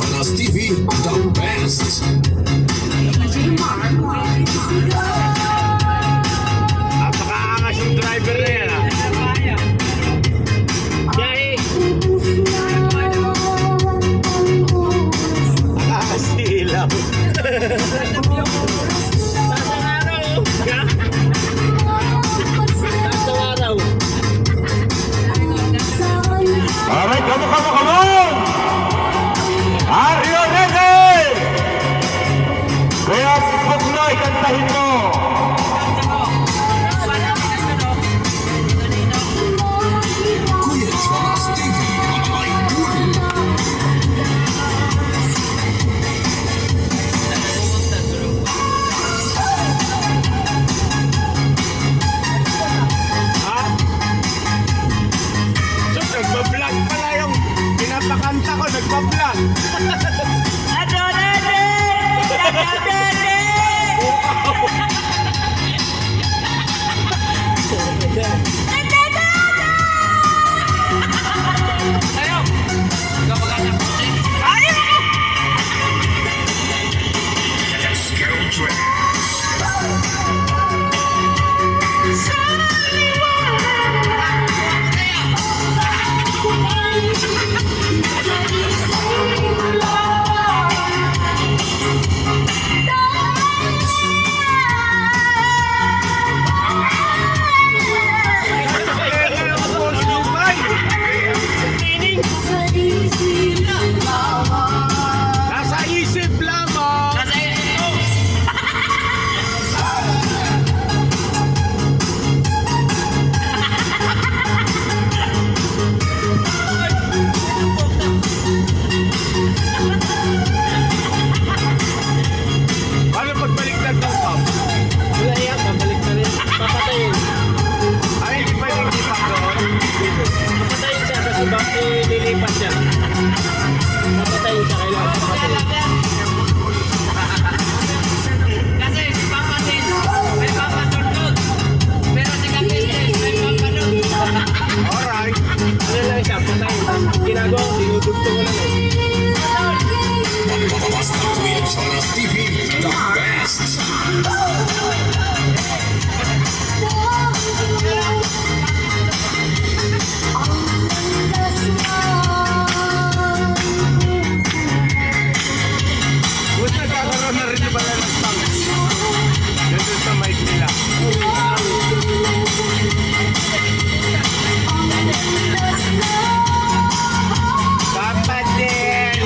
Jonas TV, the best. Napakaangas yung driver na yan, ah. Biyahe. Nakakasilaw. Tasang araw. Tasang araw. Alright, come on! Are you ready? Kaya huwag mo ikantahin mo. Kuya Jonas TV, ay cool. Ha? So, nagbablog pala yung pinapakanta ko, nagbablog. Nasa isip lamang. Paano pagbaliktad ng pump? Wala yan, babalik na rin. Papatayin. Ay, hindi pa yung ipak doon. Papatayin siya kasi bakit lilipas siya. Papatayin siya, kailangan papatayin. Kasi si Papa din, may Papa Tordod. Pero si Kapitid, may Papa Dog. Alright. Ano lang siya, patayin. Ginagawa ko, dinudugtong ko lang eh. Basta Kuya Jonas TV, the best. Kung nagkakaroon na rin pala ng tank. Ganun sa mic nila. Kapatid!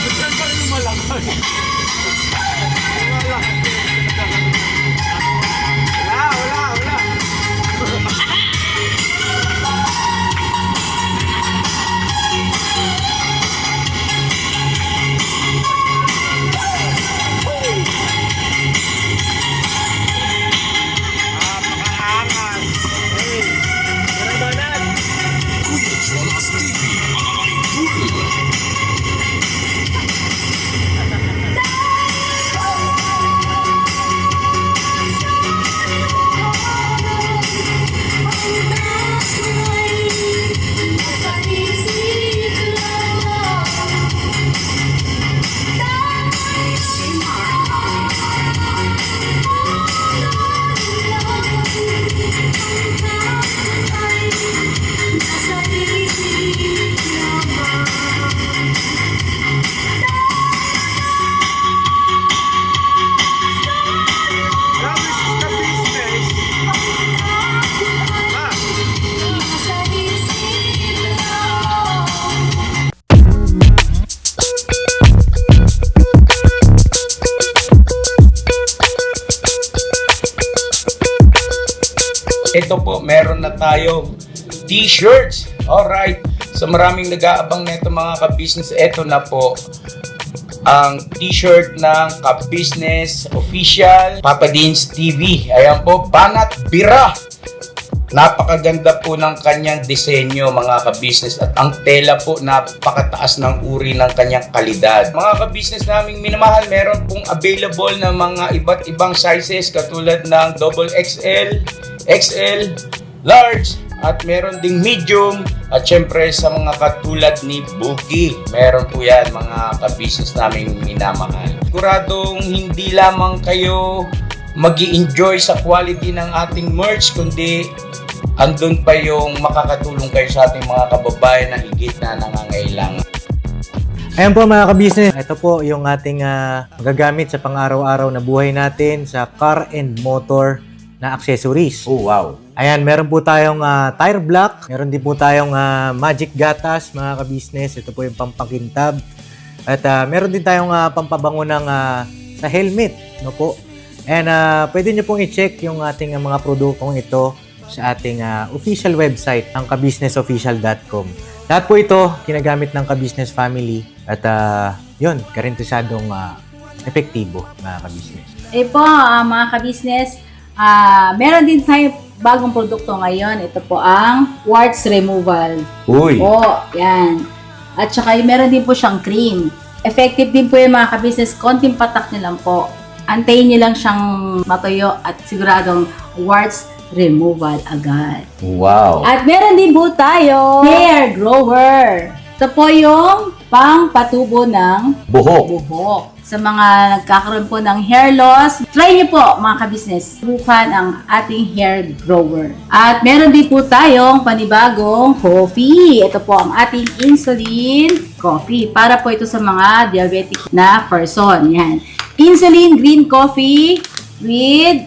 Saan pa rin lumalakas? Wala. Napakaangas. Hey, Marabanan! Kuya Jonas TV, ay cool. promise is the business. Ah, ito po, meron na tayong t-shirts. Alright. So maraming nag-aabang nito mga ka-business. Ito na po ang t-shirt ng ka-business official Papa Dean's TV. Ayan po, Banat Bira. Napakaganda po ng kanyang disenyo mga ka-business at ang tela po napakataas ng uri ng kanyang kalidad. Mga ka-business naming minamahal, meron pong available na mga iba't ibang sizes katulad ng XXL, XL, large, at meron ding medium at syempre sa mga katulad ni Boogie, meron po yan mga ka-business naming minamahal. Siguradong hindi lamang kayo mag-i-enjoy sa quality ng ating merch, kundi andun pa yung makakatulong kayo sa ating mga kababayan na higit na nangangailangan. Ayan po mga ka-business, ito po yung ating magagamit sa pang-araw-araw na buhay natin sa car and motor na accessories. Oh wow! Ayan, meron po tayong tire block, meron din po tayong magic gatas mga ka-business. Ito po yung pampakintab. At meron din tayong pampabango ng sa helmet, no po. And pwede nyo pong i-check yung ating mga produktong ito sa ating official website, ang kabusinessofficial.com. Lahat po ito ginagamit ng ka-business family at yun, karentesadong epektibo mga ka-business. Po, mga ka-business, meron din tayo bagong produkto ngayon. Ito po ang warts removal. Uy! Po, yan. At saka meron din po siyang cream. Effective din po yung mga ka-business. Konting patak nyo lang po. Antayin nyo lang siyang matuyo at siguradong warts removal agad. Wow! At meron din po tayo hair grower. Ito po yung pang-patubo ng buhok. Sa mga nagkakaroon po ng hair loss, try niyo po mga ka-business, subukan ang ating hair grower. At meron din po tayong panibagong coffee. Ito po ang ating insulin coffee. Para po ito sa mga diabetic na person. Yan. Insulin green coffee with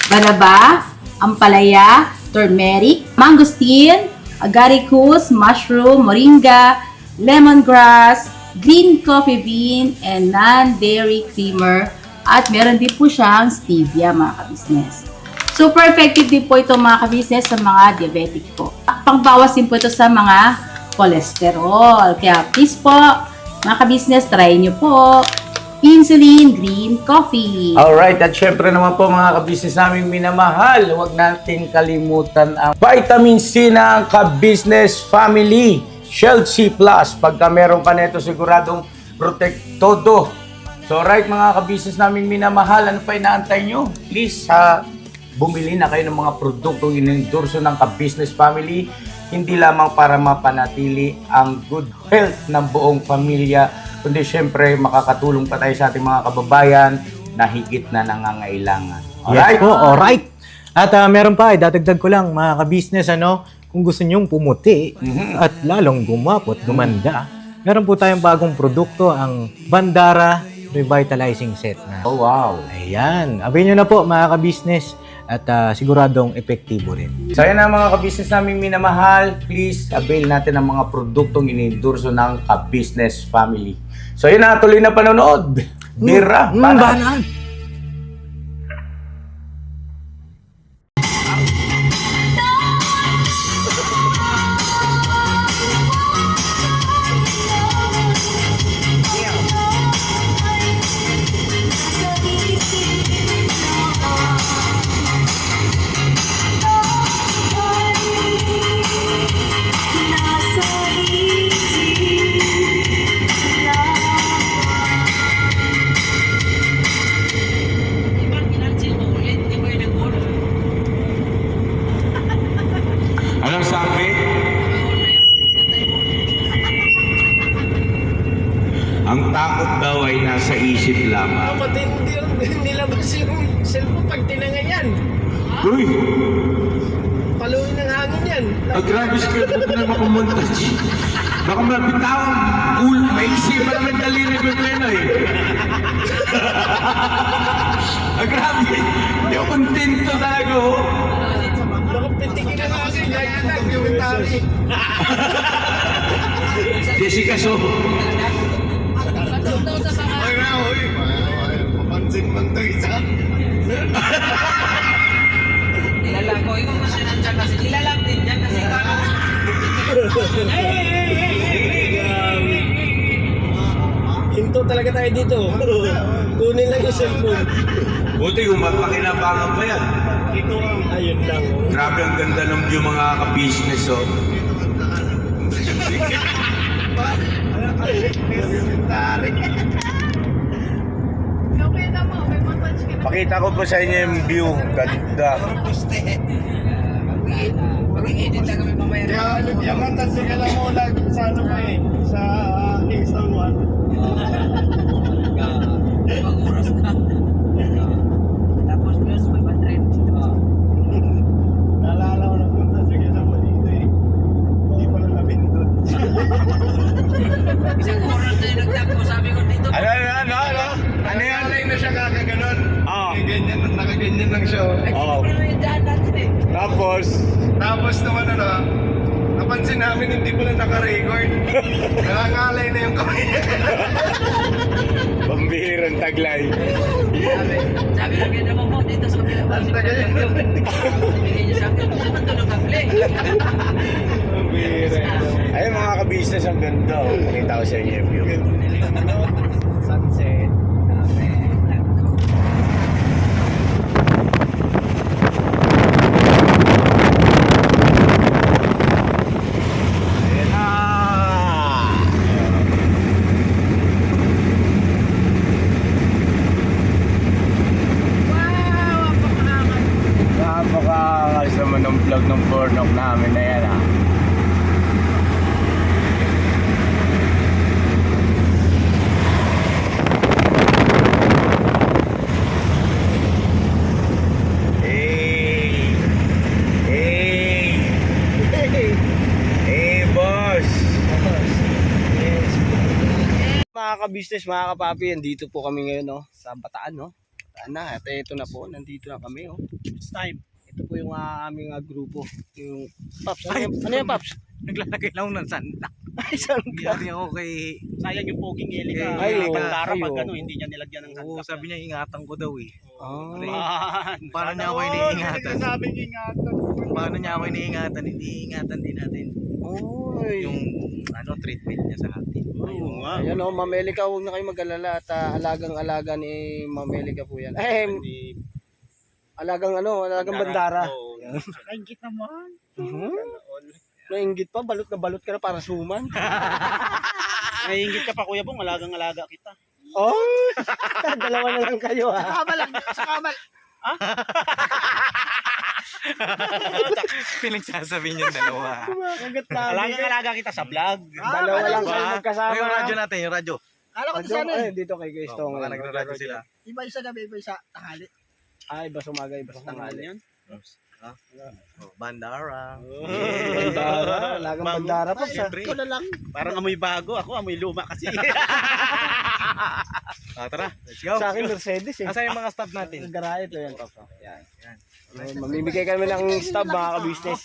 banaba, ampalaya, turmeric, mangosteen, agaricus, mushroom, moringa, lemongrass, green coffee bean, and non-dairy creamer. At meron din po siyang stevia mga ka-business. Super effective din po ito mga ka-business sa mga diabetic po. Pangbawas din po ito sa mga cholesterol. Kaya please po, mga ka-business, try nyo po insulin green coffee. Alright, at syempre naman po mga ka-business naming minamahal, huwag natin kalimutan ang vitamin C ng ka-business family. Shield C+, pagka meron ka nito siguradong protect todo. So right mga ka-business naming minamahal, ano pa inaantay nyo? Please, bumili na kayo ng mga produktong inendorso ng ka-business family, hindi lamang para mapanatili ang good health ng buong pamilya, kundi syempre makakatulong pa tayo sa ating mga kababayan na higit na nangangailangan. Alright? Yes po, alright. At meron pa, dadagdag ko lang mga ka-business, kung gusto nyong pumuti at lalong gumapot, gumanda, meron po tayong bagong produkto, ang Bandara Revitalizing Set na. Oh wow! Ayan, abay nyo na po mga ka-business at siguradong epektibo rin. So yan ang mga ka-business naming minamahal, please avail natin ang mga produktong inendorso ng ka-business family. So yun na, tuloy na panonood. Bira, Banat! Anong sabi? Ang takot daw ay nasa isip lamang. Pati hindi nilabas yung cellphone pag tinangan yan. Uy! Paluin ng hangin yan. Grabe si Kurt, huwag na makamontage. Baka mabitawan. Cool, maiksi pa naman daliri ko pleno eh. Grabe. Hindi ako kontento talaga oh. Baka pitikin ng hangin. Yan lang, yung tari. Jessica So. Papansin man to isa. Nilalang ko. Ikaw kasi nandiyan kasi. Nilalang din dyan kasi. Hinto talaga tayo dito. Kunin lang yung cellphone. Buti kung mapakinabangan pa yan. Ayun lang. Grabe ang ganda ng view mga ka-business, oh. Pakita ko po sa inyo yung view. Ganda. Yung kantas sa Kalamulag sa ano pa eh, sa Kingston 1. Naalala ko na punta sa Kalamulag dito eh. Hindi pa lang nabindot. Isang oras na yung nagtagpo, sabi ko dito. Ano? Ano yan? Alay na siya kakaganon. Oo. Ganyan, nakaganyan lang siya. Oo. Ano yung daan natin eh? Tapos, Tapos naman napansin namin hindi pala naka-record. Nakangalay na yung kamay. pambihirang taglay. Sabi lang yun naman po dito sa kabila. Ang tagal yun. Hindi niya sabi, hindi naman tulog ang play. Ayun mga ka-business, ang ganda. Oh. Pakita ko sa inyo yung view. Sunset. Ayan na! Napakakas naman ng vlog ng Bornok namin na yan ah. Boss! Mga ka-business, mga kapapi, andito po kami ngayon sa Bataan, Bataan na, at ito na po, nandito na kami, It's time. Ito po yung aming grupo. Yung Paps, ano yan, Paps? Naglalagay lang ng sanda. Ay, saan ka? Hindi ako kay... Sayang yung poging Elika. Ay, Bandara kayo. pag hindi niya nilagyan ng Oo, handbag. sabi niya ingatan ko daw eh. Ah, Paano niya ako iniingatan? Sabing ingatan. Paano niya ako iniingatan? Hindi ingatan din natin yung treatment niya sa atin. Oo nga. Ayan Ma'am Elika, huwag na kayo mag-alala at alagang-alaga ni Ma'am Elika po yan. Alagang bandara. Nakingit naman. Nainggit pa, balot na balot ka na para suman. Naiingit ka pa Kuya Bong, alagang-alaga kita. Oh, dalawa na lang kayo Sakamal. Pinagsasabihin yung dalawa. Kagat na. Alagang-alaga kita sa vlog. Dalawa lang kayo magkasama. Yung radyo natin, yung radyo. Kala ko Ay, dito kay Guys Oh, baka nagradyo sila. Iba isa gabi, iba isa tanghali. Ay, iba sumaga, iba sa tanghali. Yan. Oh, Bandara. Bandara, alagang bandara pa siya. Siyempre. Ikaw na lang. Parang amoy bago. Ako amoy luma kasi. Tara, let's go. Sa akin, Mercedes eh. Asa yung mga staff natin? Garahe ito yan, Papa. Yan. Mamimigay kami ng stub mga ka-business.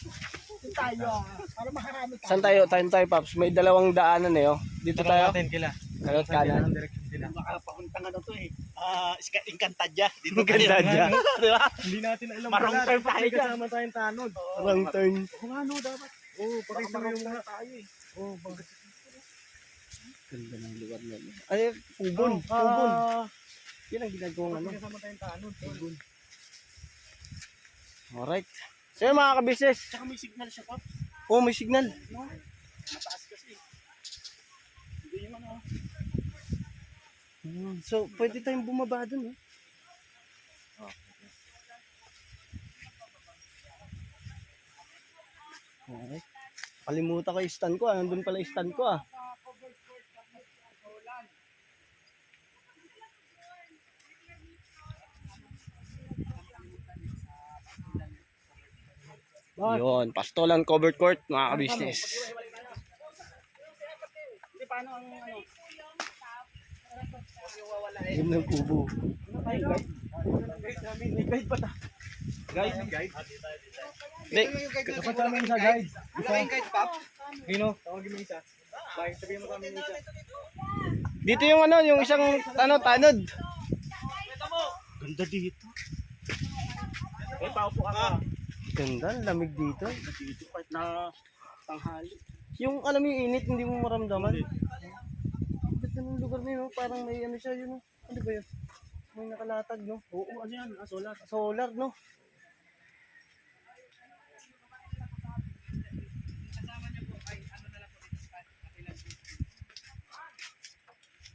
Saan tayo? Tayo, Paps. May dalawang daanan Dito tayo. Natin kila. Kalot kanan. Baka pakuntang to eh. Inkantadya. Dito Inkantadya. Di ba? Hindi natin alam. Marang turn tayo dyan. Kasama tayong tanod. Wrong turn. Kung ano dapat. Oo, pakita mo yung mga. tayo eh. Oo, bakit? Ganda ng lugar na yun. Ay, Pubon. Yan ang ginagawang Kasama tayong tanod. Alright. So yun mga ka-business. Tsaka may signal siya pa. Oh, may signal. Mataas kasi. Hindi yung ano. So, pwede tayong bumaba dun. Alright. Kalimutan ko yung stand ko. Nandun pala yung stand ko. Yun, Pastolan Covered Court, mga ka-business. Hindi paano ang ano. Yun ng kubo. Guide pa ta. Guide. Hindi, Dapat sa amin isa, guide. Hino, tawagin mo isa. Bye, sabihin mo sa amin isa. dito yung yung isang tanod. Ganda dito. Paupo ka. Ganda, lamig dito. Dito kahit na tanghali. Yung alam mo yung init, hindi mo maramdaman. Ba't ng lugar na yun, parang may siya yun. Ano ba yun? May nakalatag, no? Oo, ano yan? Solar. Solar, no?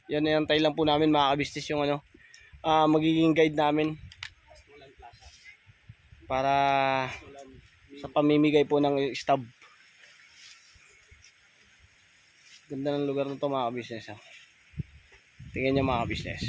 Yan antay lang po namin mga ka-business yung ano, magiging guide namin para sa pamimigay po ng stub. Ganda ng lugar nito mga ka-business. Tingnan niyo mga ka-business.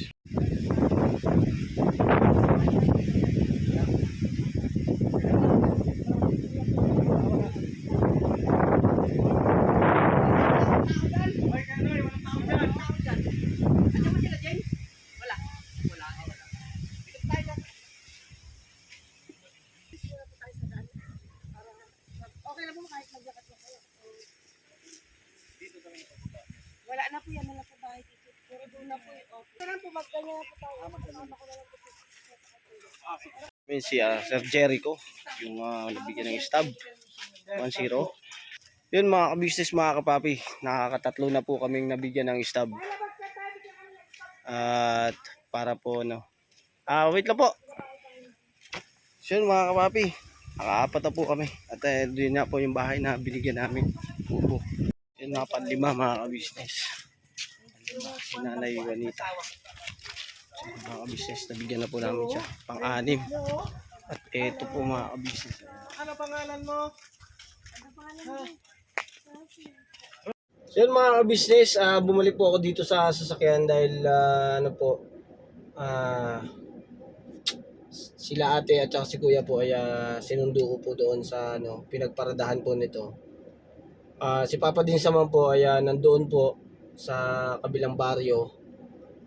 Wala na po yan, wala po bahay dito. Pero doon na po yung office. Kailan po magkanya na po tayo. Magkasama ko na lang po. Yun si Sir Jericho, yung nabigyan ng stub 1-0. Yun mga ka-business, mga kapapi, nakakatatlo na po kaming nabigyan ng stub. At para po no. Wait lang po. So yun mga kapapi, nakaapat na po kami. At doon na po yung bahay na binigyan namin. Pupo. Yun mga panlima mga ka-business. Si Nanay Juanita. Mga ka-business, nabigyan na po namin siya. Pang-anim. At eto po mga ka-business. Ano pangalan mo? So yun mga ka-business, bumalik po ako dito sa sasakyan dahil ano po, sila ate at saka si kuya po ay sinundo ko po doon sa ano, pinagparadahan po nito. Si Papa din naman po ay nandoon po sa kabilang baryo.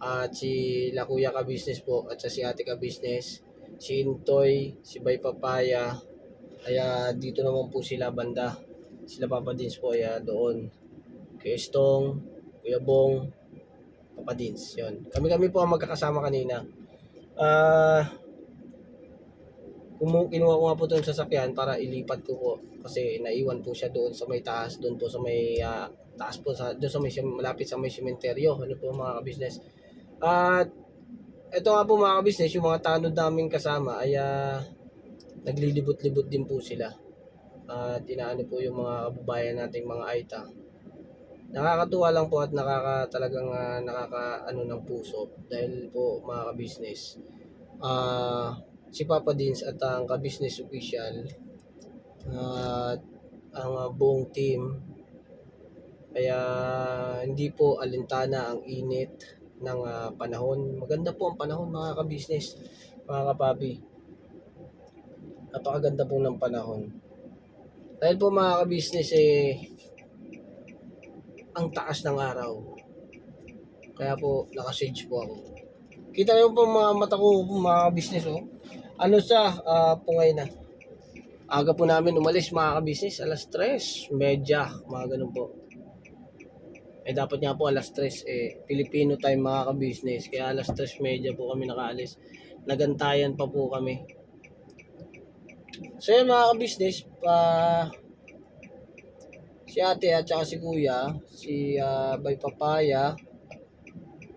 At si La Kuya ka-business po at si ate ka-business, si Intoy, si Bay Papaya, ay dito naman po sila banda. Sila Papa Dins po ay doon. Kay Estong, Kuya Bong, Papa Dins. Yun. Kami po ang magkakasama kanina. Kinuha ko nga po itong sasakyan para ilipat ko po. Kasi naiwan po siya doon sa may taas. Doon po sa may taas po. Doon sa may malapit sa may sementeryo. Ano po mga ka-business. At ito nga po mga ka-business, yung mga tanod namin kasama ay naglilibot-libot din po sila. At inaano po yung mga kababayan nating mga Aita. Nakakatuwa lang po at talagang nakakaano ng puso dahil po mga ka-business. Si Papa Dins at ang ka-business official at ang buong team kaya hindi po alintana ang init ng panahon. Maganda po ang panahon mga ka-business, mga kapapi. Napakaganda po ng panahon. Dahil po mga ka-business ang taas ng araw. Kaya po naka-shades po ako. Kita niyo po mga mata ko mga ka-business oh. Ano sa pungay na. Aga po namin umalis mga ka-business, alas 3, medya, mga ganun po. Dapat nga po alas 3 Filipino time mga ka-business. Kaya alas 3:30 po kami nakaalis. Nagantayan pa po kami. So yun mga ka-business, si ate at saka si kuya, si Bay Papaya,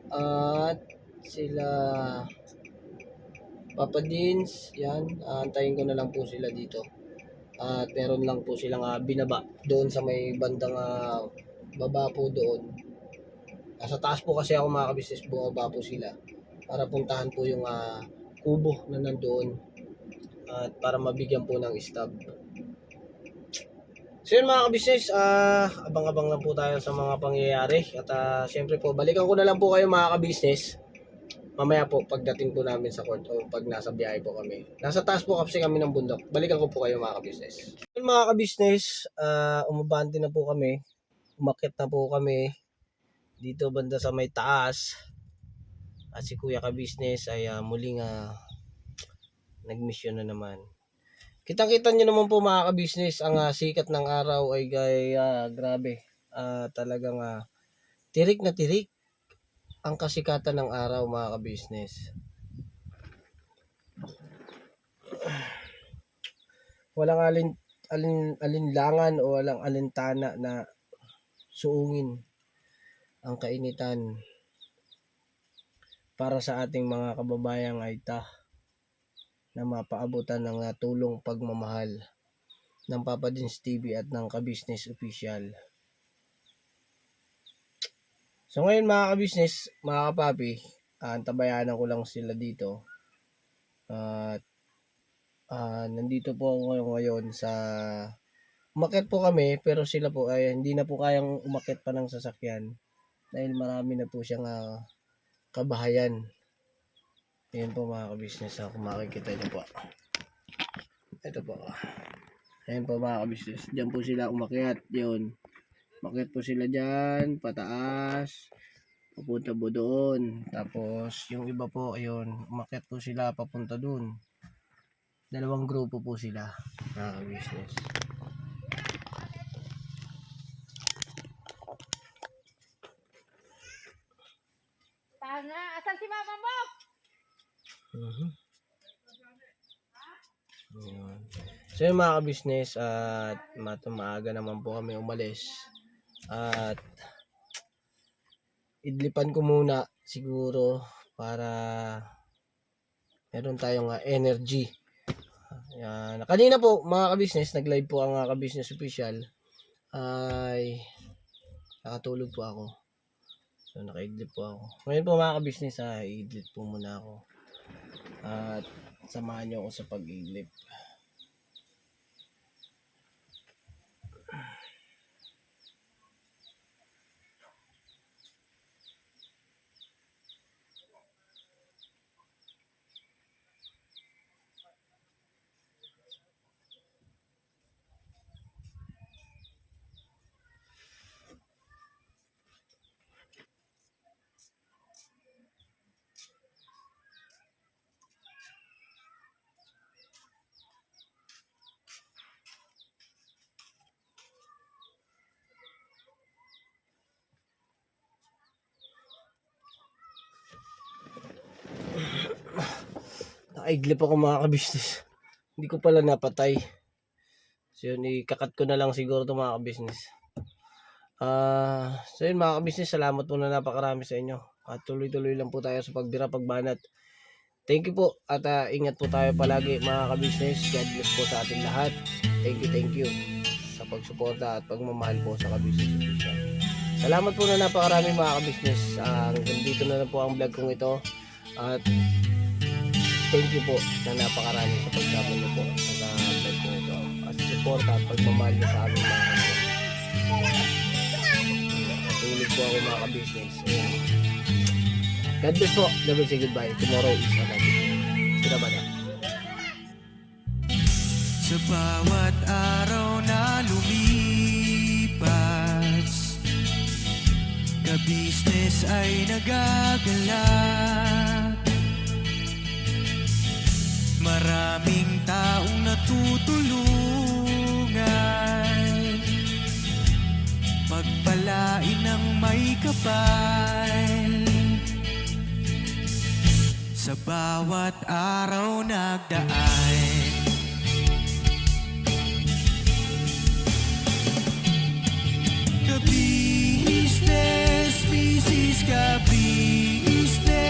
at sila Papa Dins, yan, antayin ko na lang po sila dito. At meron lang po silang binaba doon sa may bandang baba po doon. Nasa taas po kasi ako mga ka-business, bumaba po sila para puntahan po yung kubo na nandoon at para mabigyan po ng stub. So yun mga ka-business, abang-abang lang po tayo sa mga pangyayari at syempre po balikan ko na lang po kayo mga ka-business mamaya po pagdating po namin sa court o pag nasa biyahe po kami. Nasa taas po kasi kami ng bundok. Balikan ko po kayo mga ka-business. Yun mga ka-business, umabante na po kami. Umakyat na po kami dito banda sa may taas. At si Kuya ka-business ay muling nag-mission na naman. Kitang-kita nyo naman po mga ka-business, ang sikat ng araw ay grabe. Talagang tirik na tirik ang kasikatan ng araw mga ka-business. Walang alinlangan o walang alintana na suungin ang kainitan para sa ating mga kababayang Aita na mapaabutan ng tulong pagmamahal ng Papa Dins TV at ng ka-business official. So ngayon mga ka-business, mga kapapi, antabayanan ko lang sila dito. At nandito po ako ngayon sa umakyat po kami, pero sila po ay hindi na po kayang umakyat pa ng sasakyan dahil marami na po siyang kabahayan. Ayan po mga ka-business, kung makikita niyo po. Ito po. Ayan po mga ka-business. Diyan po sila umakyat. Yun. Umakyat po sila dyan. Pataas. Papunta po doon. Tapos yung iba po, ayun. Umakyat po sila papunta doon. Dalawang grupo po sila. Mga ka-business. Tanga, asan si mama mo? Ayun. So yung mga ka-business, at maaga naman po kami umalis. At idlipan ko muna siguro para meron tayong energy. Yan. Kanina po mga ka-business, nag-live po ang ka-business official. Ay nakatulog po ako. So naka-idlip po ako. Ngayon po mga ka-business, i-idlip po muna ako. At samahan niyo ako sa pag-idlip. Naka-idlip ako mga ka-business. Hindi ko pala napatay. So yun, ikakat ko na lang siguro ito mga ka-business. So yun mga ka-business, salamat po na napakarami sa inyo. At tuloy-tuloy lang po tayo sa pagdira, pagbanat. Thank you po at ingat po tayo palagi mga ka-business. God bless po sa ating lahat. Thank you sa pagsuporta at pagmamahal po sa ka-business official. Salamat po na napakarami mga ka-business. Hanggang dito na lang po ang vlog kong ito. At thank you po na napakarami sa pagsama niyo po sa vlog kong ito. At suporta at pagmamahal niyo sa aming mga ka-business. Tulog po ako mga ka-business. God bless po. Never say goodbye. Tomorrow is another day. Sira ba na? Sa bawat araw na lumipas, ka-business ay nagagalak. Maraming taong natutulungan, pagpalain ng may kapal. Sa bawat araw nagdaan, ka-business, business, ka-business,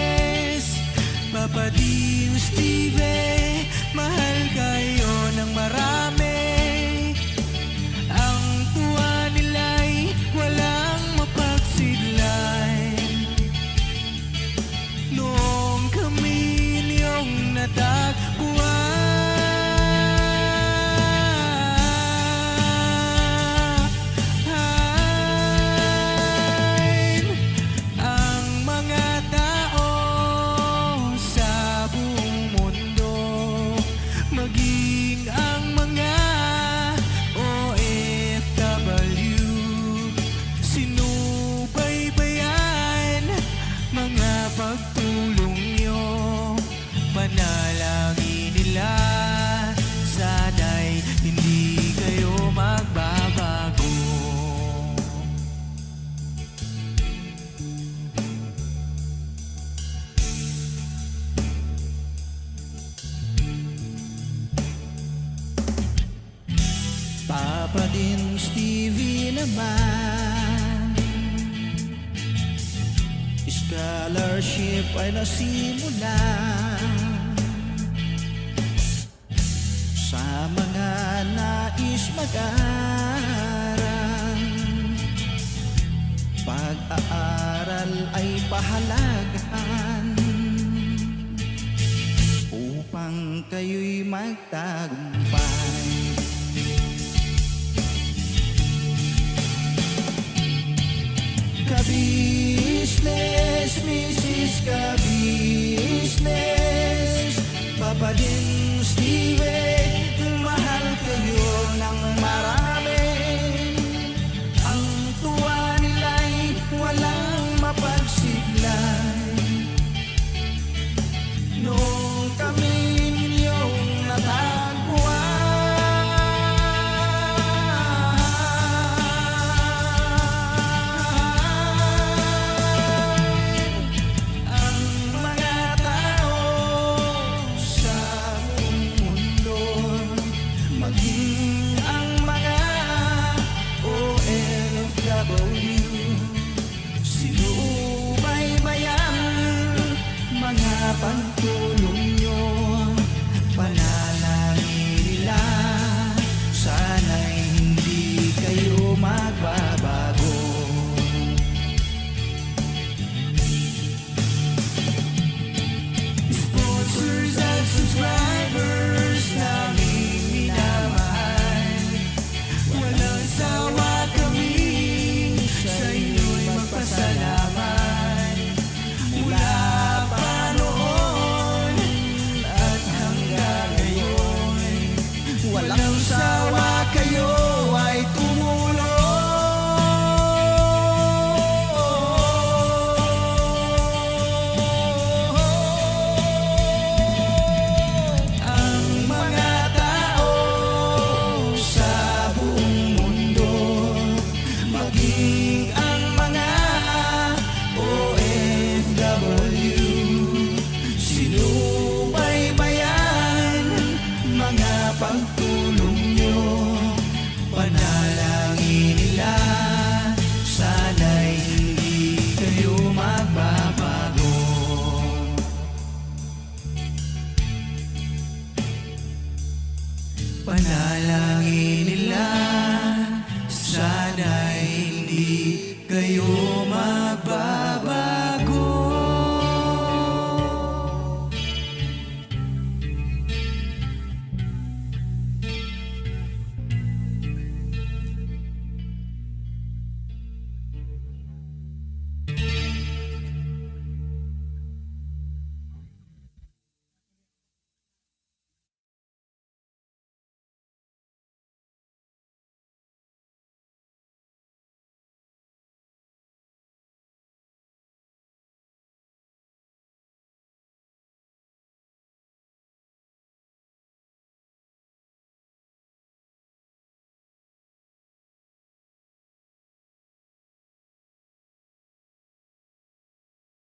Papa Dean, Steve, mahal kayo ng marami. Ang tuwa nila'y walang mapagsidlan. Noong kami niyong natagpuan, ang mga tao sa buong mundo, maging ang mga OFW, sinubaybayan mga pagtulong nyo, panalangin nila, sana'y hindi kayo magbabago. Papa din Stevie naman, scholarship ay nasimula sa mga nais mag-aral. Pag pag-aaral ay pahalagahan upang kayo'y magtagumpay. Ka-business, Mrs. Ka-business, Papa din Steve, mahal kayo ng marami. Ang tuwa nila'y walang mapagsiglay. Noong kami ninyong natagpuan, ang mga tao sa buong mundo, maging ang mga OFW, sinubaybayan mga pagtuloy.